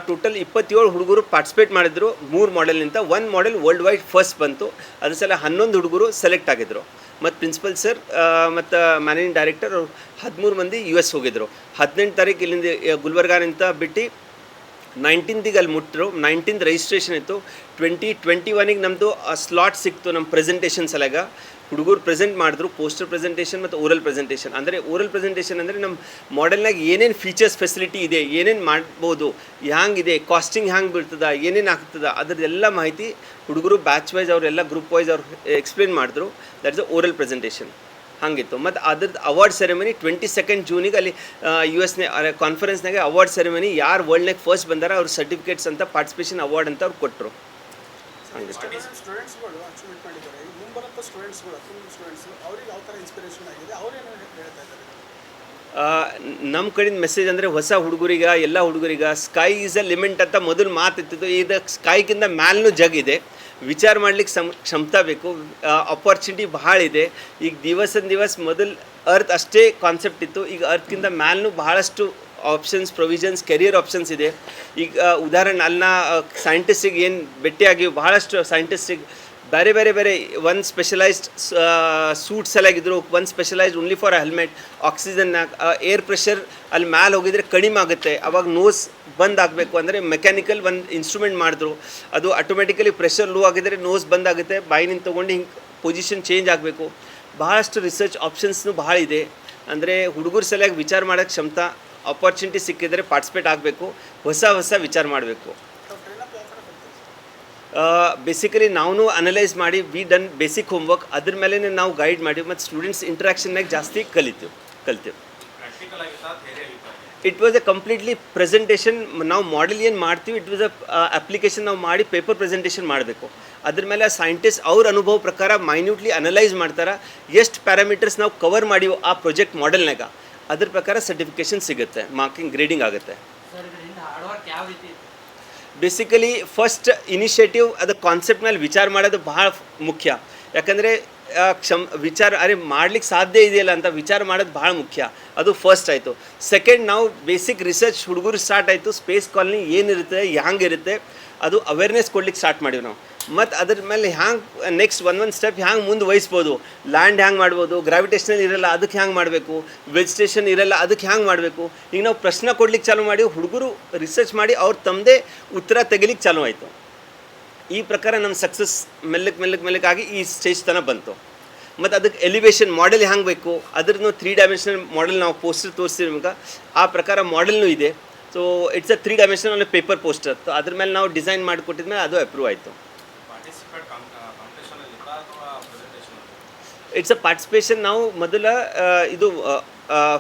Total 27 ಹುಡುಗರು participate ಮಾಡಿದ್ರು 3 ಮಾಡೆಲ್ನಿಂದ. 1 model world wide first ಬಂತು. ಅದ್ರ ಸಲ 11 ಹುಡುಗರು ಸೆಲೆಕ್ಟ್ ಆಗಿದ್ರು. ಮತ್ತು ಪ್ರಿನ್ಸಿಪಲ್ ಸರ್ ಮತ್ತು ಮ್ಯಾನೇಜಿಂಗ್ ಡೈರೆಕ್ಟರ್ ಅವರು 13 ಮಂದಿ US ಹೋಗಿದ್ರು. 18 ತಾರೀಕು ಇಲ್ಲಿಂದ ಗುಲ್ಬರ್ಗಾನಿಂದ ಬಿಟ್ಟು 19ಗೆ ಅಲ್ಲಿ ಮುಟ್ಟರು. 19th ರಿಜಿಸ್ಟ್ರೇಷನ್ ಇತ್ತು. 2021ಗೆ ನಮ್ಮದು ಸ್ಲಾಟ್ ಸಿಕ್ತು ನಮ್ಮ ಪ್ರೆಸೆಂಟೇಷನ್ ಸಲಗ. ಹುಡುಗರು ಪ್ರೆಸೆಂಟ್ ಮಾಡಿದ್ರು, ಪೋಸ್ಟರ್ ಪ್ರೆಸೆಂಟೇಷನ್ ಮತ್ತು ಓರಲ್ ಪ್ರೆಸೆಂಟೇಷನ್. ಅಂದರೆ ಓರಲ್ ಪ್ರೆಸೆಂಟೇಷನ್ ಅಂದರೆ ನಮ್ಮ ಮಾಡೆಲ್ನಾಗ ಏನೇನು ಫೀಚರ್ಸ್ ಫೆಸಿಲಿಟಿ ಇದೆ, ಏನೇನು ಮಾಡ್ಬೋದು, ಹ್ಯಾಂಗಿದೆ, ಕಾಸ್ಟಿಂಗ್ ಹ್ಯಾಂಗೆ ಬೀಳ್ತದೆ, ಏನೇನು ಆಗ್ತದೆ, ಅದರದ್ದೆಲ್ಲ ಮಾಹಿತಿ ಹುಡುಗರು ಬ್ಯಾಚ್ ವೈಸ್ ಅವರೆಲ್ಲ ಗ್ರೂಪ್ ವೈಸ್ ಅವ್ರು ಎಕ್ಸ್ಪ್ಲೇನ್ ಮಾಡಿದ್ರು. That is a oral presentation ಹಾಗಿತ್ತು. ಮತ್ತು ಅದ್ರದ್ದು ಅವಾರ್ಡ್ ಸೆರೆಮನಿ 22 ಜೂನಿಗೆ ಅಲ್ಲಿ US ಕಾನ್ಫರೆನ್ಸ್ನಾಗೆ ಅವಾರ್ಡ್ ಸೆರೆಮನಿ ಯಾರು ವರ್ಲ್ಡ್ನಾಗ ಫಸ್ಟ್ ಬಂದಾರ ಅವ್ರ ಸರ್ಟಿಫಿಕೇಟ್ಸ್ ಅಂತ ಪಾರ್ಟಿಸಿಪೇಷನ್ ಅವಾರ್ಡ್ ಅಂತ ಅವ್ರು ಕೊಟ್ಟರು. ಹಾಗೆ ಸ್ಟೂಡೆಂಟ್ಸ್ಗಳು ಅಚೀವ್ಮೆಂಟ್ ಮಾಡಿದ್ದಾರೆ. ಮುಂಬರುವಂಥ ಸ್ಟೂಡೆಂಟ್ಸ್ಗಳು ಅವ್ರಿಗೆ ಯಾವ ಥರ ಇನ್ಸ್ಪಿರೇಷನ್ ಆಗಿದೆ, ಅವ್ರೇನು ಹೇಳ್ತಾ ಇದ್ದಾರೆ? ನಮ್ಮ ಕಡೆಯಿಂದ ಮೆಸೇಜ್ ಅಂದರೆ ಹೊಸ ಹುಡುಗರಿಗೆ ಎಲ್ಲ ಹುಡುಗರಿಗೆ ಸ್ಕೈ ಈಸ್ ಅ ಲಿಮಿಟ್ ಅಂತ ಮೊದಲು ಮಾತಿತ್ತು. ಇದು ಸ್ಕೈಗಿಂತ ಮ್ಯಾಲೂ ಜಗ್ ಇದೆ. ವಿಚಾರ ಮಾಡ್ಲಿಕ್ಕೆ ಕ್ಷಮತಾ ಬೇಕು. ಅಪಾರ್ಚುನಿಟಿ ಭಾಳ ಇದೆ. ಈಗ ದಿವಸ ಮೊದಲು ಅರ್ತ್ ಅಷ್ಟೇ ಕಾನ್ಸೆಪ್ಟ್ ಇತ್ತು. ಈಗ ಅರ್ತ್ಗಿಂತ ಮ್ಯಾಲೂ ಬಹಳಷ್ಟು ಆಪ್ಷನ್ಸ್, ಪ್ರೊವಿಷನ್ಸ್, ಕೆರಿಯರ್ ಆಪ್ಷನ್ಸ್ ಇದೆ. ಈಗ ಉದಾಹರಣೆ ಅಲ್ಲಿನ ಸೈಂಟಿಸ್ಟಿಗೆ ಏನು ಭೇಟಿಯಾಗಿ ಭಾಳಷ್ಟು ಸೈಂಟಿಸ್ಟಿಗೆ ಬೇರೆ ಒಂದು ಸ್ಪೆಷಲೈಸ್ಡ್ ಸೂಟ್ಸ್ ಎಲ್ಲಾಗಿದ್ರು, ಒಂದು ಸ್ಪೆಷಲೈಸ್ಡ್ ಓನ್ಲಿ ಫಾರ್ ಹೆಲ್ಮೆಟ್, ಆಕ್ಸಿಜನ್ನಾಗ ಏರ್ ಪ್ರೆಷರ್ ಅಲ್ಲಿ ಮ್ಯಾಲೆ ಹೋಗಿದ್ರೆ ಕಡಿಮೆ ಆಗುತ್ತೆ. ಅವಾಗ ನೋಸ್ ಬಂದ್ ಆಗಬೇಕು ಅಂದರೆ ಮೆಕ್ಯಾನಿಕಲ್ ಒಂದು ಇನ್ಸ್ಟ್ರೂಮೆಂಟ್ ಮಾಡಿದ್ರು. ಅದು ಆಟೋಮೆಟಿಕಲಿ ಪ್ರೆಷರ್ ಲೋ ಆಗಿದ್ರೆ ನೋಸ್ ಬಂದ್ ಆಗುತ್ತೆ. ಬಾಯಿನಿಂದ ತೊಗೊಂಡು ಹಿಂಗೆ ಪೊಸಿಷನ್ ಚೇಂಜ್ ಆಗಬೇಕು. ಭಾಳಷ್ಟು ರಿಸರ್ಚ್ ಆಪ್ಷನ್ಸ್ನು ಭಾಳ ಇದೆ. ಅಂದರೆ ಹುಡುಗರು ಸಲುವಾಗಿ ವಿಚಾರ ಮಾಡೋಕ್ಕೆ ಕ್ಷಮತಾ, ಅಪಾರ್ಚುನಿಟಿ ಸಿಕ್ಕಿದರೆ ಪಾರ್ಟಿಸಿಪೇಟ್ ಆಗಬೇಕು, ಹೊಸ ವಿಚಾರ ಮಾಡಬೇಕು. ಬೇಸಿಕಲಿ ನಾವು ಅನಲೈಸ್ ಮಾಡಿ ವಿ ಡನ್ ಬೇಸಿಕ್ ಹೋಮ್ವರ್ಕ್, ಅದ್ರ ಮೇಲೆ ನಾವು ಗೈಡ್ ಮಾಡಿ ಮತ್ತು ಸ್ಟೂಡೆಂಟ್ಸ್ ಇಂಟ್ರಾಕ್ಷನ್ನಾಗ ಜಾಸ್ತಿ ಕಲಿತೇವೆ. It was a completely presentation. ನಾವು ಮಾಡೆಲ್ ಏನು ಮಾಡ್ತೀವಿ, ಇಟ್ ವಾಸ್ ಅ ಅಪ್ಲಿಕೇಶನ್ ನಾವು ಮಾಡಿ ಪೇಪರ್ ಪ್ರೆಸೆಂಟೇಷನ್ ಮಾಡಬೇಕು. ಅದ್ರ ಮೇಲೆ ಸೈಂಟಿಸ್ಟ್ ಅವ್ರ ಅನುಭವ ಪ್ರಕಾರ ಮೈನ್ಯೂಟ್ಲಿ ಅನಲೈಸ್ ಮಾಡ್ತಾರೆ. ಎಷ್ಟು ಪ್ಯಾರಾಮೀಟರ್ಸ್ ನಾವು ಕವರ್ ಮಾಡಿವೋ ಆ ಪ್ರಾಜೆಕ್ಟ್ ಮಾಡೆಲ್ನಾಗ, ಅದ್ರ ಪ್ರಕಾರ ಸರ್ಟಿಫಿಕೇಷನ್ ಸಿಗುತ್ತೆ, ಮಾರ್ಕಿಂಗ್ ಗ್ರೇಡಿಂಗ್ ಆಗುತ್ತೆ. ಬೇಸಿಕಲಿ ಫಸ್ಟ್ ಇನಿಷಿಯೇಟಿವ್ ಅದು ಕಾನ್ಸೆಪ್ಟ್ ಮೇಲೆ ವಿಚಾರ ಮಾಡೋದು ಭಾಳ ಮುಖ್ಯ. ಯಾಕಂದರೆ ವಿಚಾರ ಮಾಡ್ಲಿಕ್ಕೆ ಸಾಧ್ಯ ಇದೆಯಲ್ಲ ಅಂತ ವಿಚಾರ ಮಾಡೋದು ಭಾಳ ಮುಖ್ಯ. ಅದು ಫಸ್ಟ್ ಆಯಿತು. ಸೆಕೆಂಡ್, ನಾವು ಬೇಸಿಕ್ ರಿಸರ್ಚ್ ಹುಡುಗರು ಸ್ಟಾರ್ಟ್ ಆಯಿತು. ಸ್ಪೇಸ್ ಕಾಲನಿ ಏನಿರುತ್ತೆ, ಹ್ಯಾಂಗಿರುತ್ತೆ, ಅದು ಅವೇರ್ನೆಸ್ ಕೊಡ್ಲಿಕ್ಕೆ ಸ್ಟಾರ್ಟ್ ಮಾಡಿವಿ ನಾವು. ಮತ್ತು ಅದ್ರ ಮೇಲೆ ಹ್ಯಾಂಗೆ ನೆಕ್ಸ್ಟ್ ಒಂದೊಂದು ಸ್ಟೆಪ್ ಹ್ಯಾಂಗೆ ಮುಂದೆ ವಹಿಸ್ಬೋದು, ಲ್ಯಾಂಡ್ ಹ್ಯಾಂಗೆ ಮಾಡ್ಬೋದು, ಗ್ರಾವಿಟೇಷನಲ್ ಇರಲ್ಲ ಅದಕ್ಕೆ ಹ್ಯಾಂಗೆ ಮಾಡಬೇಕು, ವೆಜಿಟೇಷನ್ ಇರಲ್ಲ ಅದಕ್ಕೆ ಹ್ಯಾಂಗೆ ಮಾಡಬೇಕು. ಈಗ ನಾವು ಪ್ರಶ್ನೆ ಕೊಡ್ಲಿಕ್ಕೆ ಚಾಲೂ ಮಾಡಿ ಹುಡುಗರು ರಿಸರ್ಚ್ ಮಾಡಿ ಅವ್ರು ತಮ್ಮದೇ ಉತ್ತರ ತೆಗಿಲಿಕ್ಕೆ ಚಾಲೂ ಆಯಿತು. ಈ ಪ್ರಕಾರ ನಮ್ಮ ಸಕ್ಸಸ್ ಮೆಲ್ಲಕ್ಕೆ ಆಗಿ ಈ ಸ್ಟೇಜ್ ತನಕ ಬಂತು. ಮತ್ತು ಅದಕ್ಕೆ ಎಲಿವೇಷನ್ ಮಾಡೆಲ್ ಹ್ಯಾಂಗೆ ಬೇಕು, ಅದ್ರದ್ದು 3 ಡೈಮೆನ್ಷನಲ್ ಮಾಡೆಲ್ ನಾವು ಪೋಸ್ಟರ್ ತೋರಿಸ್ತೀವಿ ನಿಮ್ಗೆ. ಆ ಪ್ರಕಾರ ಮಾಡೆಲ್ನೂ ಇದೆ. So it's a 3 dimensional paper poster. ಅದ್ರ ಮೇಲೆ ನಾವು ಡಿಸೈನ್ ಮಾಡಿಕೊಟ್ಟಿದ್ಮೇಲೆ ಅದು ಅಪ್ರೂವ್ ಆಯಿತು. It's a participation. ನಾವು ಮೊದಲ ಇದು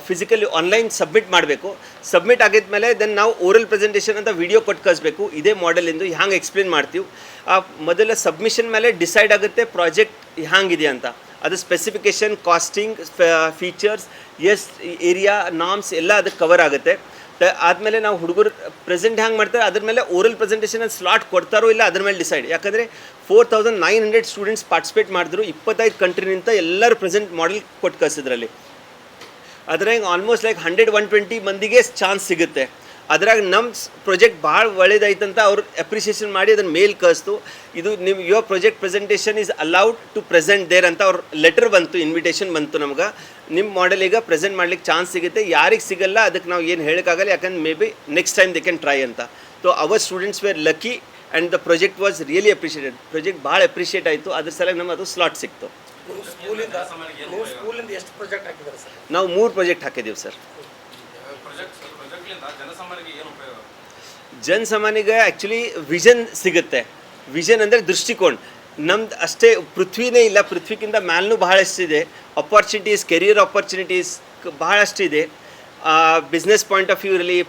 ಫಿಸಿಕಲಿ ಆನ್ಲೈನ್ ಸಬ್ಮಿಟ್ ಮಾಡಬೇಕು. ಸಬ್ಮಿಟ್ ಆಗಿದ್ಮೇಲೆ ದೆನ್ ನಾವು ಓರಲ್ ಪ್ರೆಸೆಂಟೇಷನ್ ಅಂತ ವಿಡಿಯೋ ಕೊಟ್ಟು ಕಳಿಸ್ಬೇಕು. ಇದೇ ಮಾಡೆಲಿಂದು ಹ್ಯಾಂಗೆ ಎಕ್ಸ್ಪ್ಲೇನ್ ಮಾಡ್ತೀವಿ. ಆ ಮೊದಲ ಸಬ್ಮಿಷನ್ ಮೇಲೆ ಡಿಸೈಡ್ ಆಗುತ್ತೆ ಪ್ರಾಜೆಕ್ಟ್ ಹ್ಯಾಂಗಿದೆ ಅಂತ. ಅದು specification, costing, features, area, norms ಎಲ್ಲ ಅದಕ್ಕೆ ಕವರ್ ಆಗುತ್ತೆ. ಆದಮೇಲೆ ನಾವು ಹುಡುಗರು ಪ್ರೆಸೆಂಟ್ ಹ್ಯಾಂಗೆ ಮಾಡ್ತಾರೆ ಅದ್ರ ಮೇಲೆ ಓರಲ್ ಪ್ರೆಸೆಂಟೇಷನ್ ಸ್ಲಾಟ್ ಕೊಡ್ತಾರೋ ಇಲ್ಲ ಅದ್ರ ಮೇಲೆ ಡಿಸೈಡ್. ಯಾಕಂದರೆ 4900 ಸ್ಟೂಡೆಂಟ್ಸ್ ಪಾರ್ಟಿಸಿಪೇಟ್ ಮಾಡಿದ್ರು. 25 ಕಂಟ್ರಿನಿಂದ ಎಲ್ಲರೂ ಪ್ರೆಸೆಂಟ್ ಮಾಡೆಲ್ ಕೊಟ್ಟು ಕಳಿಸಿದ್ರಲ್ಲಿ. ಅದ್ರಾಗ ಆಲ್ಮೋಸ್ಟ್ ಲೈಕ್ 100-120 ಮಂದಿಗೆ ಚಾನ್ಸ್ ಸಿಗುತ್ತೆ. ಅದ್ರಾಗ ನಮ್ಮ ಪ್ರಾಜೆಕ್ಟ್ ಭಾಳ ಒಳ್ಳೇದಾಯ್ತಂತ ಅವ್ರು ಅಪ್ರಿಷಿಯೇಷನ್ ಮಾಡಿ ಅದನ್ನು ಮೇಲ್ ಕಳಿಸ್ತು. ಇದು ನಿಮ್ಮ your project presentation is allowed to present there ಅಂತ ಅವ್ರ ಲೆಟರ್ ಬಂತು, ಇನ್ವಿಟೇಷನ್ ಬಂತು ನಮ್ಗೆ. ನಿಮ್ಮ ಮಾಡೆಲಿಗೆ ಪ್ರೆಸೆಂಟ್ ಮಾಡ್ಲಿಕ್ಕೆ ಚಾನ್ಸ್ ಸಿಗುತ್ತೆ. ಯಾರಿಗೆ ಸಿಗಲ್ಲ ಅದಕ್ಕೆ ನಾವು ಏನು ಹೇಳೋಕ್ಕಾಗಲ್ಲ, ಯಾಕಂದ್ರೆ may be next time they can try ಅಂತ. So our students were lucky and the project was really appreciated. Project ಭಾಳ ಅಪ್ರಿಷಿಯೇಟ್ ಆಯಿತು. ಅದ್ರ ಸಲುವಾಗಿ ನಮ್ಗೆ ಅದು ಸ್ಲಾಟ್ ಸಿಕ್ತು. ಸ್ಕೂಲಿಂದ ಎಷ್ಟು ಪ್ರಾಜೆಕ್ಟ್ ಹಾಕಿದ್ದಾರೆ ಸರ್? ನಾವು 3 ಪ್ರಾಜೆಕ್ಟ್ ಹಾಕಿದ್ದೀವಿ ಸರ್. ಜನಸಾಮಾನ್ಯಗೆ ಆ್ಯಕ್ಚುಲಿ ವಿಷನ್ ಸಿಗುತ್ತೆ. ವಿಷನ್ ಅಂದರೆ ದೃಷ್ಟಿಕೋನ. ನಮ್ದು ಅಷ್ಟೇ ಪೃಥ್ವಿನೇ ಇಲ್ಲ, ಪೃಥ್ವಿಗಿಂತ ಮ್ಯಾಲೂ ಬಹಳಷ್ಟಿದೆ. ಅಪಾರ್ಚುನಿಟೀಸ್, ಕೆರಿಯರ್ ಆಪರ್ಚುನಿಟೀಸ್ ಬಹಳಷ್ಟಿದೆ. ಬಿಸ್ನೆಸ್ ಪಾಯಿಂಟ್ ಆಫ್ ವ್ಯೂ ಇರಲಿ,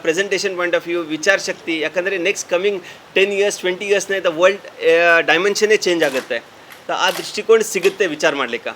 ಪ್ರೆಸೆಂಟೇಷನ್ ಪಾಯಿಂಟ್ ಆಫ್ ವ್ಯೂ, ವಿಚಾರ ಶಕ್ತಿ. ಯಾಕಂದರೆ ನೆಕ್ಸ್ಟ್ ಕಮಿಂಗ್ 10 years 20 yearsನೇ ದ ವರ್ಲ್ಡ್ ಡೈಮೆನ್ಷನ್ನೇ ಚೇಂಜ್ ಆಗುತ್ತೆ. ಆ ದೃಷ್ಟಿಕೋನ ಸಿಗುತ್ತೆ ವಿಚಾರ ಮಾಡ್ಲಿಕ್ಕೆ.